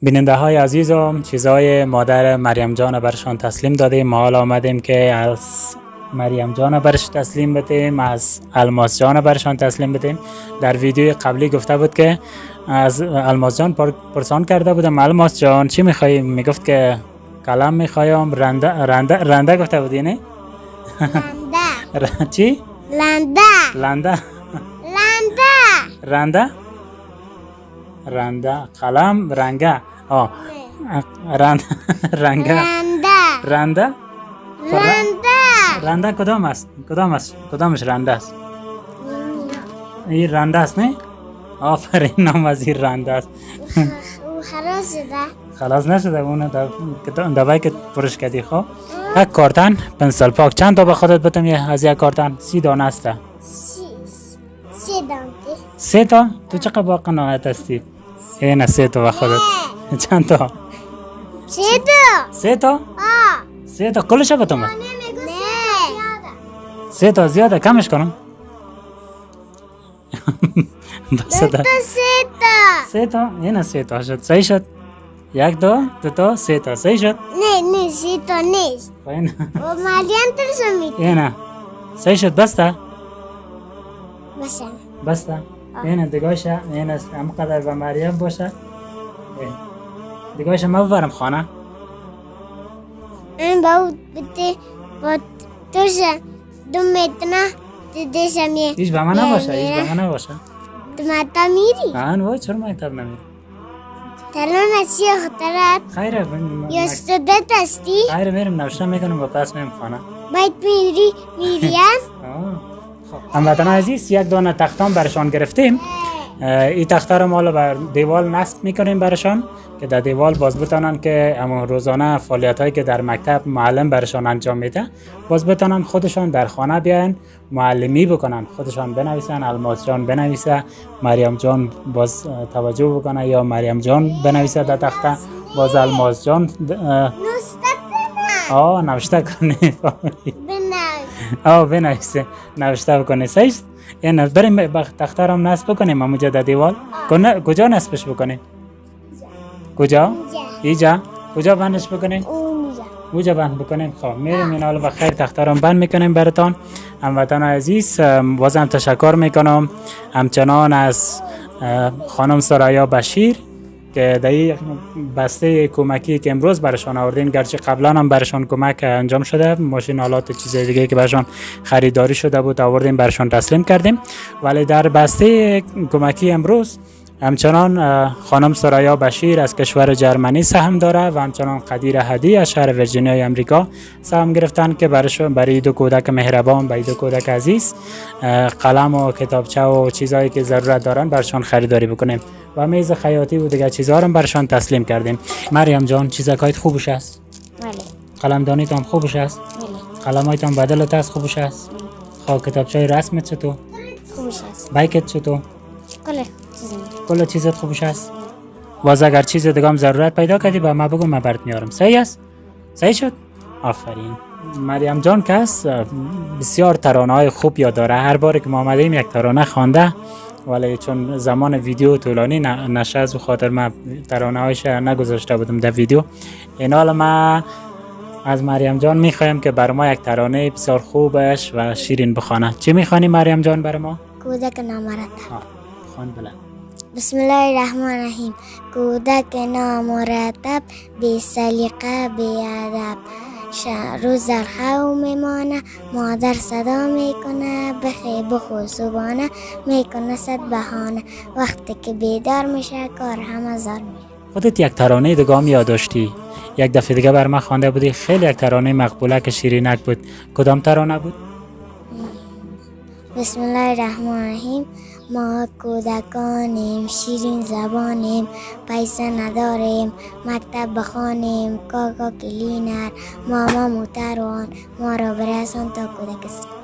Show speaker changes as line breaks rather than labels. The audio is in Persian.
بیننده های عزیزم، چیزای مادر مریم جان برشان تسلیم دادیم. ما حالا آمدیم که از مریم جان برش تسلیم بدیم، از الماس جان برشان تسلیم بدیم. در ویدیو قبلی گفته بود که از الماس جان پرسان کرده بودم الماس جان چی میخوایی؟ میگفت که قلم میخوایم. رنده گفته بودی نه؟
لنده.
چی؟
لنده.
رنده قلم رنگه رنده کدامش رنده است؟ این رنده است نه؟ آفرین، نام از این رنده است. خلاص نشده اون دوائی که پرش کردی. خب یک کارتن پنسل پاک چند تا به خودت بتم؟ از یک کارتن 30 دانه است. 3 تا؟ تو چقدر با قناعت هستی؟ اینه 3 تا به خودت. چند تا؟ 3 تا؟ 3 تا کلش بتم؟ 3 تا زیاده، کمش کنم. بس ده 3 تا. اینه 3 تا شد. صحیح شد. 1 2 تا 3 تا صحیح شد.
نه 3 تا نیست.
اینه
مریم ترسمی.
اینه صحیح شد. بسته
بسه.
اینه دیگه‌شه. اینه هم قدر به مریم باشه. دیگه‌شه ما ببرم خانه.
این باید بده با توشه 2 متر دیدشم یه
هیچ به من نباشه.
تو مکتب میری؟
آن وای چرا مکتب نمیری؟
تران هستی یا خطرت؟
خیره
یا استودنت هستی؟
خیره میرم نوشته میکنم و پس میرم خانه.
باید میریم؟
هموطنان عزیز، یک دانه تختان برشان گرفتیم. این تخته رو ما بر دیوال نصب میکنیم برشان که در دیوال باز بتانن که اما روزانه فعالیت هایی که در مکتب معلم برشان انجام میده باز بتانن خودشان در خانه بیان معلمی بکنن، خودشان بنویسن. الماس جان بنویسه، مریم جان باز توجه بکنه، یا مریم جان بنویسه در تخته باز الماس جان نوشته کنه. بنویسه نوشته بکنه. صحیح. یعنی بریم تخته رو نصب بکنیم همونجا در دیوال. کجا نصبش بکنیم؟ کجا؟ اینجا. کجا بندش بکنیم؟ اونجا بند بکنیم. خب میریم این حالا بخیر تخته رو بند میکنیم براتون. هموطنان عزیز، بازم تشکر میکنم همچنان از خانم سرایا بشیر که در این بسته کمکی که امروز برشان آوردین، گرچه قبلا هم برشان کمک انجام شده، ماشین آلات چیز دیگه که برشان خریداری شده بود آوردیم برشان تسلیم کردیم، ولی در بسته کمکی امروز همچنان خانم سرایا بشیر از کشور جرمنی سهم داره و همچنان قدیر هدی از شهر ویرجینیای امریکا سهم گرفتن که برای 2 کودک مهربان، برای 2 کودک عزیز قلم و کتابچه و چیزایی که ضرورت دارن برشان خریداری بکنیم و میز خیاطی و دیگه چیزها رو برشان تسلیم کردیم. مریم جان چیزکایت خوبش است؟
بله.
قلمدانیت هم خوبش است؟
بله.
قلمایت هم بدلت است خوبش است؟ خب کتابچه رسمت چطور؟
خوبش است.
بایکت چطور؟
کل
چیزت خوبش است؟ باز اگر چیز دیگه هم ضرورت پیدا کردی با ما بگو، ما برات میارم. صحیح است؟ صحیح شد؟ آفرین. مریم جان کس بسیار ترانه‌های خوب یاد داره. هر بار که ما آمدیم یک ترانه خوانده، ولی چون زمان ویدیو طولانی نشه از خاطر ما ترانه‌هایش نگذاشته بودم در ویدیو. این حالا ما از مریم جان میخوایم که بر ما یک ترانه بسیار خوبش و شیرین بخوانه. چی میخوانی مریم جان بر ما؟
کودک نامرتب.
خوان بله.
بسم الله الرحمن الرحیم. کودک نامرتب، بی سلیقه بی ادب، روز در خواب میمانه، مادر صدا میکنه، بخو صبحانه میکنه 100 بهانه، وقتی که بیدار میشه کار همه زار میشه.
خودت یک ترانه دیگه هم یادداشتی؟ یک دفعه دیگه بر من خوانده بودی، خیلی یک ترانه مقبوله که شیرینک بود. کدام ترانه بود؟
بسم الله الرحمن الرحیم. ما کودکانیم، شیرین زبانیم، پیسه نداریم، مکتب بخوانیم، کاکا کلینر، ماما موتروان، ما را برسان تا کودکستان.